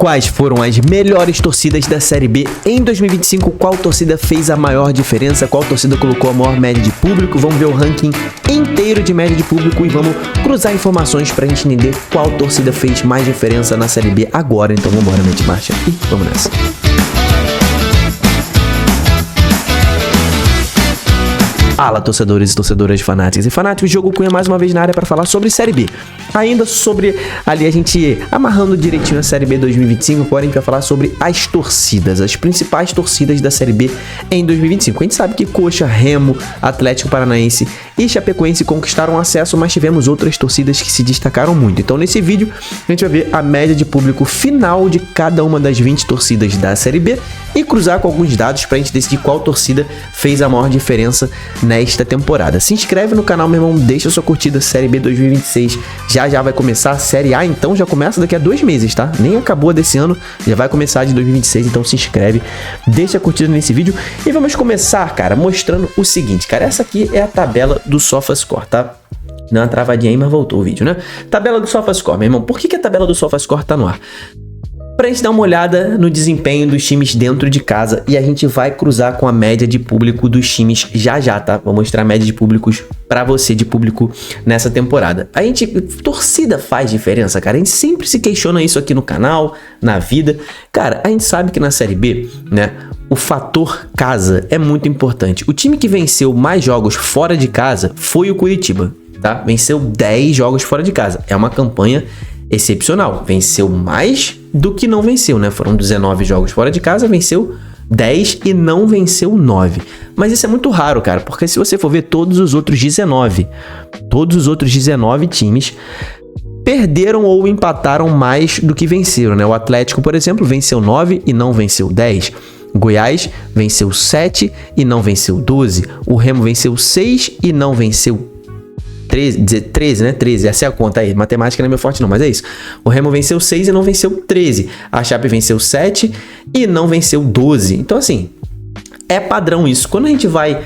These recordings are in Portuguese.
Quais foram as melhores torcidas da Série B em 2025? Qual torcida fez a maior diferença? Qual torcida colocou a maior média de público? Vamos ver o ranking inteiro de média de público e vamos cruzar informações pra gente entender qual torcida fez mais diferença na Série B agora. Então vamos embora, mente marcha, e vamos nessa. Fala, torcedores e torcedoras fanáticos e fanáticos, Diogo Cunha mais uma vez na área para falar sobre Série B. Ainda sobre ali a gente amarrando direitinho a Série B 2025, porém a gente vai falar sobre as torcidas, as principais torcidas da Série B em 2025. A gente sabe que Coxa, Remo, Atlético Paranaense e Chapecoense conquistaram acesso, mas tivemos outras torcidas que se destacaram muito. Então nesse vídeo a gente vai ver a média de público final de cada uma das 20 torcidas da Série B e cruzar com alguns dados para a gente decidir qual torcida fez a maior diferença nesta temporada. Se inscreve no canal, meu irmão, deixa sua curtida. Série B 2026 já vai começar. A Série A então já começa daqui a 2 meses, tá? Nem acabou desse ano, já vai começar de 2026, então se inscreve, deixa a curtida nesse vídeo e vamos começar, cara, mostrando o seguinte, cara, essa aqui é a tabela do SofaScore, tá? Deu uma travadinha aí, mas voltou o vídeo, né? Tabela do SofaScore, meu irmão. Por que a tabela do SofaScore tá no ar? Pra gente dar uma olhada no desempenho dos times dentro de casa e a gente vai cruzar com a média de público dos times já, tá? Vou mostrar a média de públicos pra você, de público nessa temporada. Torcida faz diferença, cara. A gente sempre se questiona isso aqui no canal, na vida. Cara, a gente sabe que na Série B, né, o fator casa é muito importante. O time que venceu mais jogos fora de casa foi o Curitiba, tá? Venceu 10 jogos fora de casa. É uma campanha excepcional. Venceu mais do que não venceu, né? Foram 19 jogos fora de casa, venceu 10 e não venceu 9. Mas isso é muito raro, cara, porque se você for ver todos os outros 19 times perderam ou empataram mais do que venceram, né? O Atlético, por exemplo, venceu 9 e não venceu 10. Goiás venceu 7 e não venceu 12. O Remo venceu 6 e não venceu 13, né? 13, essa é a conta aí. Matemática não é meu forte não, mas é isso. O Remo venceu 6 e não venceu 13. A Chape venceu 7 e não venceu 12. Então, assim, é padrão isso. Quando a gente vai...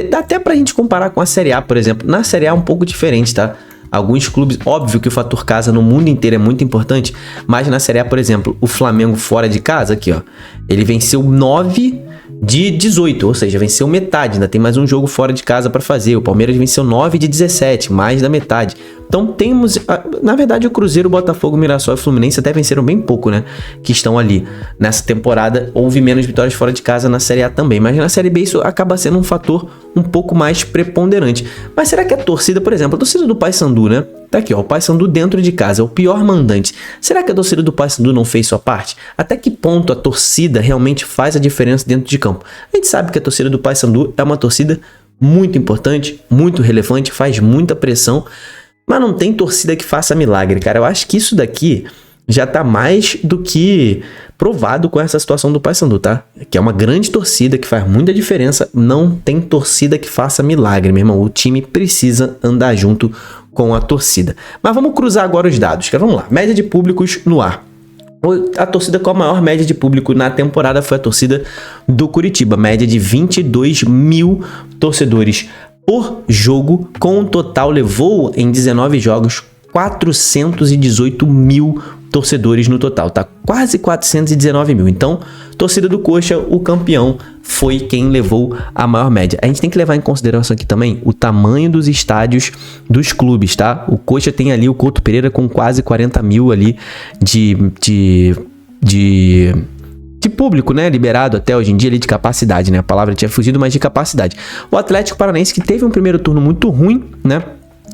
Dá até pra gente comparar com a Série A, por exemplo. Na Série A é um pouco diferente, tá? Alguns clubes... Óbvio que o fator casa no mundo inteiro é muito importante, mas na Série A, por exemplo, o Flamengo fora de casa, aqui, ó. Ele venceu 9... de 18, ou seja, venceu metade, ainda tem mais um jogo fora de casa para fazer. O Palmeiras venceu 9 de 17, mais da metade. Então temos, na verdade, o Cruzeiro, Botafogo, Mirassol e Fluminense até venceram bem pouco, né? Que estão ali. Nessa temporada houve menos vitórias fora de casa na Série A também, mas na Série B isso acaba sendo um fator um pouco mais preponderante. Mas será que a torcida, por exemplo, a torcida do Paysandu, né? Tá aqui, ó, o Paysandu dentro de casa, é o pior mandante. Será que a torcida do Paysandu não fez sua parte? Até que ponto a torcida realmente faz a diferença dentro de campo? A gente sabe que a torcida do Paysandu é uma torcida muito importante, muito relevante, faz muita pressão, mas não tem torcida que faça milagre, cara. Eu acho que isso daqui já tá mais do que provado com essa situação do Paysandu, tá? Que é uma grande torcida que faz muita diferença. Não tem torcida que faça milagre, meu irmão. O time precisa andar junto com a torcida. Mas vamos cruzar agora os dados, cara. Vamos lá. Média de públicos no ar. A torcida com a maior média de público na temporada foi a torcida do Curitiba. Média de 22 mil torcedores por jogo, com um total levou em 19 jogos 418 mil torcedores no total, tá? Quase 419 mil. Então, torcida do Coxa, o campeão, foi quem levou a maior média. A gente tem que levar em consideração aqui também o tamanho dos estádios dos clubes, tá? O Coxa tem ali o Couto Pereira com quase 40 mil ali de público, né, liberado até hoje em dia ali, de capacidade, né, a palavra tinha fugido, mas de capacidade. O Atlético Paranaense, que teve um primeiro turno muito ruim, né,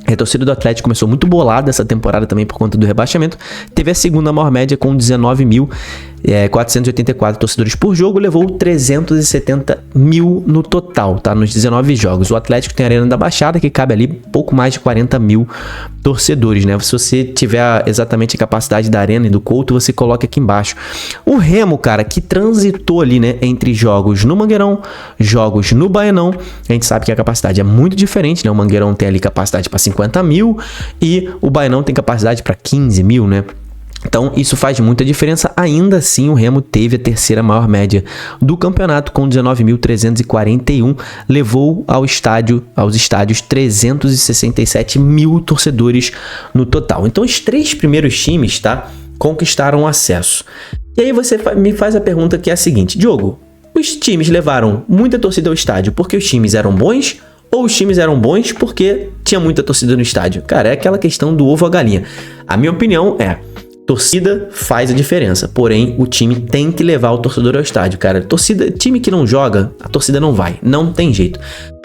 a torcida do Atlético começou muito bolada essa temporada também por conta do rebaixamento, teve a segunda maior média com 19.484 torcedores por jogo, levou 370 mil no total, tá? Nos 19 jogos. O Atlético tem a Arena da Baixada, que cabe ali pouco mais de 40 mil torcedores, né? Se você tiver exatamente a capacidade da Arena e do Couto, você coloca aqui embaixo. O Remo, cara, que transitou ali, né, entre jogos no Mangueirão, jogos no Baianão, a gente sabe que a capacidade é muito diferente, né? O Mangueirão tem ali capacidade para 50 mil e o Baianão tem capacidade para 15 mil, né? Então isso faz muita diferença. Ainda assim, o Remo teve a terceira maior média do campeonato com 19.341, levou aos estádios 367 mil torcedores no total. Então os 3 primeiros times, tá, conquistaram acesso. E aí você me faz a pergunta que é a seguinte: Diogo, os times levaram muita torcida ao estádio porque os times eram bons? Ou os times eram bons porque tinha muita torcida no estádio? Cara, é aquela questão do ovo ou a galinha. A minha opinião é: torcida faz a diferença, porém o time tem que levar o torcedor ao estádio, cara. Time que não joga, a torcida não vai, não tem jeito.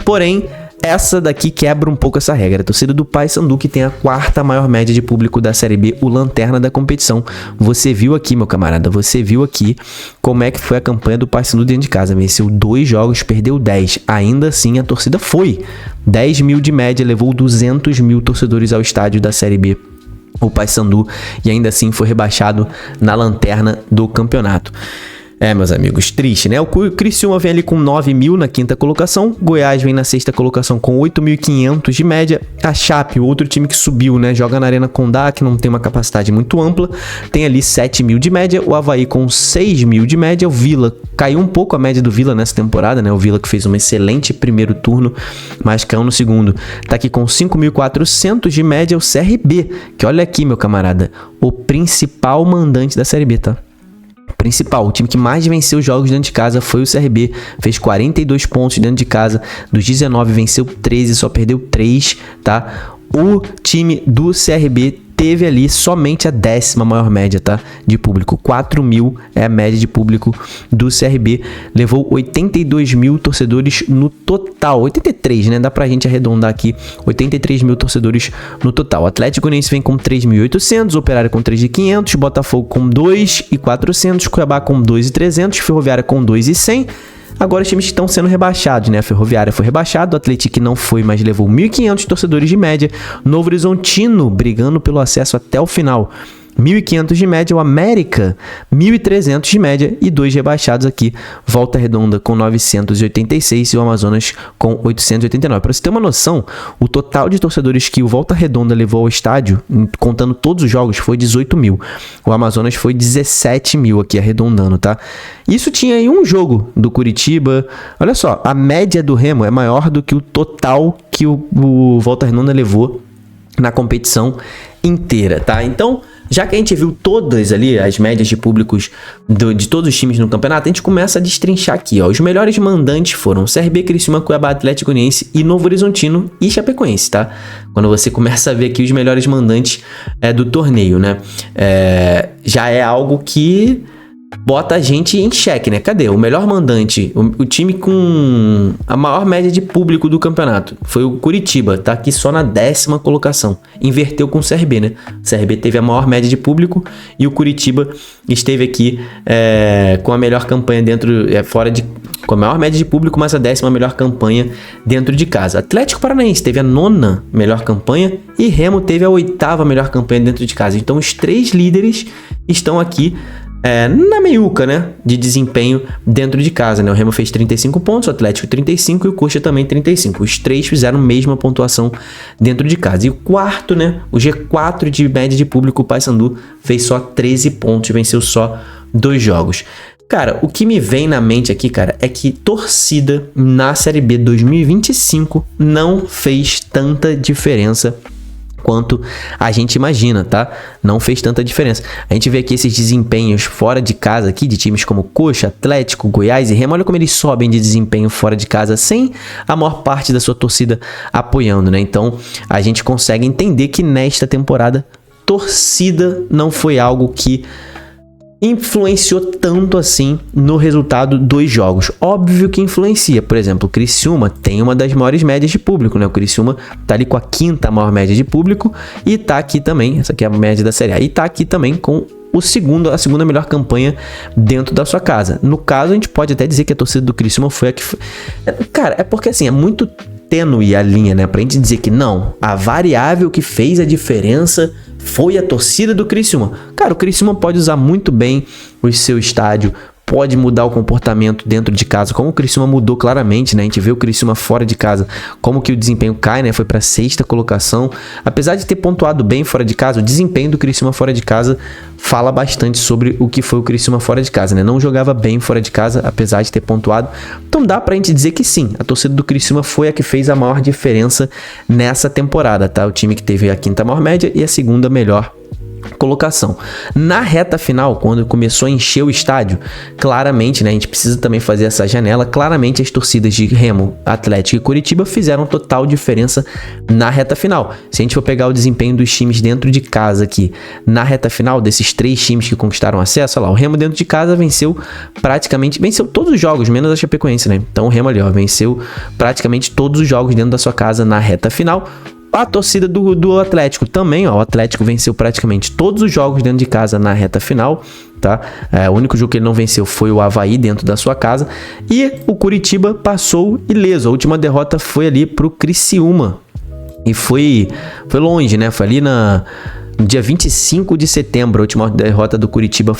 Porém, essa daqui quebra um pouco essa regra. A torcida do Paysandu, que tem a 4ª maior média de público da Série B, o lanterna da competição. Você viu aqui, meu camarada, você viu aqui como é que foi a campanha do Paysandu dentro de casa. Venceu 2 jogos, perdeu 10. Ainda assim, a torcida foi. 10 mil de média, levou 200 mil torcedores ao estádio da Série B, o Paysandu, e ainda assim foi rebaixado na lanterna do campeonato. Meus amigos, triste, né? O Criciúma vem ali com 9 mil na 5ª colocação, Goiás vem na 6ª colocação com 8.500 de média, a Chape, o outro time que subiu, né? Joga na Arena Condá, que não tem uma capacidade muito ampla, tem ali 7 mil de média, o Avaí com 6 mil de média, o Vila, caiu um pouco a média do Vila nessa temporada, né? O Vila que fez um excelente primeiro turno, mas caiu no segundo, tá aqui com 5.400 de média, o CRB, que olha aqui, meu camarada, o principal mandante da Série B, tá? Principal, o time que mais venceu jogos dentro de casa foi o CRB, fez 42 pontos dentro de casa, dos 19 venceu 13, só perdeu 3, tá? O time do CRB teve ali somente a 10ª maior média, tá? De público, 4 mil é a média de público do CRB, levou 82 mil torcedores no total, 83, né? Dá pra gente arredondar aqui, 83 mil torcedores no total. O Atlético Goianiense vem com 3.800, Operário com 3.500, Botafogo com 2.400, Cuiabá com 2.300, Ferroviária com 2.100. Agora os times que estão sendo rebaixados, né? A Ferroviária foi rebaixado, o Atlético não foi, mas levou 1.500 torcedores de média. Novo Horizontino brigando pelo acesso até o final, 1.500 de média, o América 1.300 de média e 2 rebaixados aqui, Volta Redonda com 986 e o Amazonas com 889. Para você ter uma noção, o total de torcedores que o Volta Redonda levou ao estádio, contando todos os jogos, foi 18 mil. O Amazonas foi 17 mil aqui arredondando, tá? Isso tinha aí um jogo do Curitiba. Olha só, a média do Remo é maior do que o total que o Volta Redonda levou na competição inteira, tá? Então, já que a gente viu todas ali as médias de públicos de todos os times no campeonato, a gente começa a destrinchar aqui, ó. Os melhores mandantes foram CRB, Criciúma, Cuiabá, Atlético Goianiense e Novo Horizontino e Chapecoense, tá? Quando você começa a ver aqui os melhores mandantes do torneio, né? Já é algo que bota a gente em xeque, né? Cadê? O melhor mandante, o time com a maior média de público do campeonato foi o Curitiba, tá aqui só na 10ª colocação. Inverteu com o CRB, né? O CRB teve a maior média de público e o Curitiba esteve aqui com a melhor campanha com a maior média de público, mas a 10ª melhor campanha dentro de casa. Atlético Paranaense teve a 9ª melhor campanha e Remo teve a 8ª melhor campanha dentro de casa. Então os 3 líderes estão aqui na meiuca, né, de desempenho dentro de casa, né? O Remo fez 35 pontos, o Atlético 35 e o Coxa também 35. Os 3 fizeram a mesma pontuação dentro de casa. E o quarto, né, o G4 de média de público, o Paysandu fez só 13 pontos, venceu só 2 jogos. Cara, o que me vem na mente aqui, cara, é que torcida na Série B 2025 não fez tanta diferença quanto a gente imagina, tá? Não fez tanta diferença. A gente vê aqui esses desempenhos fora de casa aqui, de times como Coxa, Atlético, Goiás e Remo. Olha como eles sobem de desempenho fora de casa sem a maior parte da sua torcida apoiando, né? Então, a gente consegue entender que nesta temporada, torcida não foi algo que influenciou tanto assim no resultado dos jogos. Óbvio que influencia. Por exemplo, o Criciúma tem uma das maiores médias de público, né? O Criciúma tá ali com a 5ª maior média de público e tá aqui também, essa aqui é a média da Série A, e tá aqui também com a segunda melhor campanha dentro da sua casa. No caso, a gente pode até dizer que a torcida do Criciúma foi a que... Cara, é porque assim, é muito tênue a linha, né? Pra gente dizer que não, a variável que fez a diferença foi a torcida do Criciúma. Cara, o Criciúma pode usar muito bem o seu estádio, pode mudar o comportamento dentro de casa, como o Criciúma mudou claramente, né? A gente vê o Criciúma fora de casa, como que o desempenho cai, né? Foi para 6ª colocação. Apesar de ter pontuado bem fora de casa, o desempenho do Criciúma fora de casa fala bastante sobre o que foi o Criciúma fora de casa, né? Não jogava bem fora de casa, apesar de ter pontuado. Então dá pra gente dizer que sim, a torcida do Criciúma foi a que fez a maior diferença nessa temporada, tá? O time que teve a 5ª maior média e a 2ª melhor colocação. Na reta final, quando começou a encher o estádio, claramente, né, a gente precisa também fazer essa janela, claramente as torcidas de Remo, Atlético e Coritiba fizeram total diferença na reta final. Se a gente for pegar o desempenho dos times dentro de casa aqui, na reta final, desses 3 times que conquistaram acesso, olha lá, o Remo dentro de casa venceu todos os jogos, menos a Chapecoense, né? Então o Remo ali, ó, venceu praticamente todos os jogos dentro da sua casa na reta final. A torcida do Atlético também, ó, o Atlético venceu praticamente todos os jogos dentro de casa na reta final, tá? O único jogo que ele não venceu foi o Avaí dentro da sua casa, e o Coritiba passou ileso. A última derrota foi ali pro Criciúma, e foi longe, né? Foi ali no dia 25 de setembro, a última derrota do Coritiba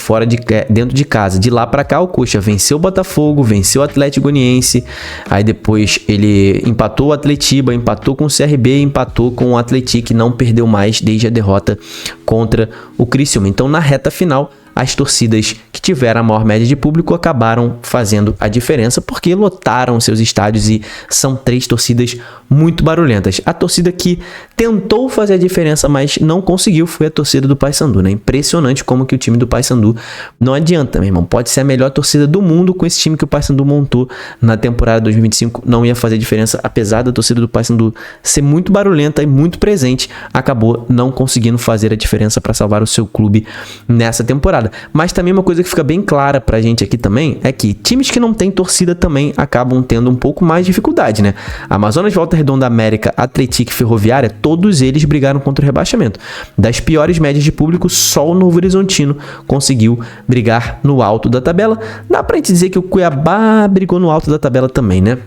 dentro de casa. De lá pra cá, o Coxa venceu o Botafogo, venceu o Atlético Goianiense, aí depois ele empatou o Atletiba, empatou com o CRB, empatou com o Atlético, e não perdeu mais desde a derrota contra o Criciúma. Então, na reta final, as torcidas que tiveram a maior média de público acabaram fazendo a diferença, porque lotaram seus estádios, e são 3 torcidas muito barulhentas. A torcida que tentou fazer a diferença, mas não conseguiu, foi a torcida do Paysandu, né? Impressionante como que o time do Paysandu não adianta, meu irmão. Pode ser a melhor torcida do mundo, com esse time que o Paysandu montou na temporada 2025, não ia fazer diferença, apesar da torcida do Paysandu ser muito barulhenta e muito presente, acabou não conseguindo fazer a diferença para salvar o seu clube nessa temporada. Mas também uma coisa que fica bem clara pra gente aqui também é que times que não têm torcida também acabam tendo um pouco mais de dificuldade, né? Amazonas, Volta Redonda, América, Atlético e Ferroviária, todos eles brigaram contra o rebaixamento. Das piores médias de público, só o Novo Horizontino conseguiu brigar no alto da tabela. Dá pra gente dizer que o Cuiabá brigou no alto da tabela também, né?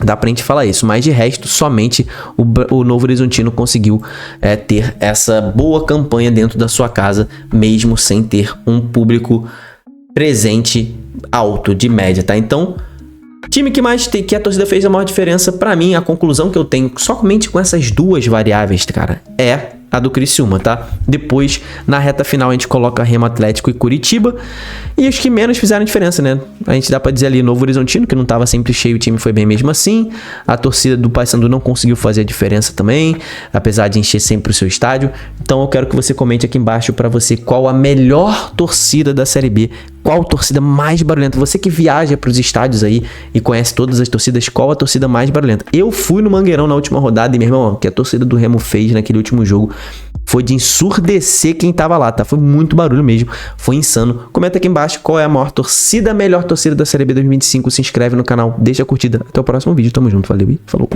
Dá pra gente falar isso, mas de resto, somente o Novo Horizontino conseguiu ter essa boa campanha dentro da sua casa, mesmo sem ter um público presente alto, de média, tá? Então, time que a torcida fez a maior diferença, pra mim, a conclusão que eu tenho, somente com essas 2 variáveis, cara, é a do Criciúma, tá? Depois, na reta final, a gente coloca Remo, Atlético e Coritiba, e os que menos fizeram diferença, né? A gente dá pra dizer ali Novo Horizontino, que não tava sempre cheio, o time foi bem mesmo assim. A torcida do Paysandu não conseguiu fazer a diferença também, apesar de encher sempre o seu estádio. Então eu quero que você comente aqui embaixo pra você qual a melhor torcida da Série B, qual torcida mais barulhenta. Você que viaja pros estádios aí e conhece todas as torcidas, qual a torcida mais barulhenta? Eu fui no Mangueirão na última rodada, e meu irmão, o que a torcida do Remo fez naquele último jogo foi de ensurdecer quem tava lá, tá? Foi muito barulho mesmo, foi insano. Comenta aqui embaixo qual é a maior torcida, a melhor torcida da Série B 2025. Se inscreve no canal, deixa a curtida. Até o próximo vídeo, tamo junto, valeu e falou.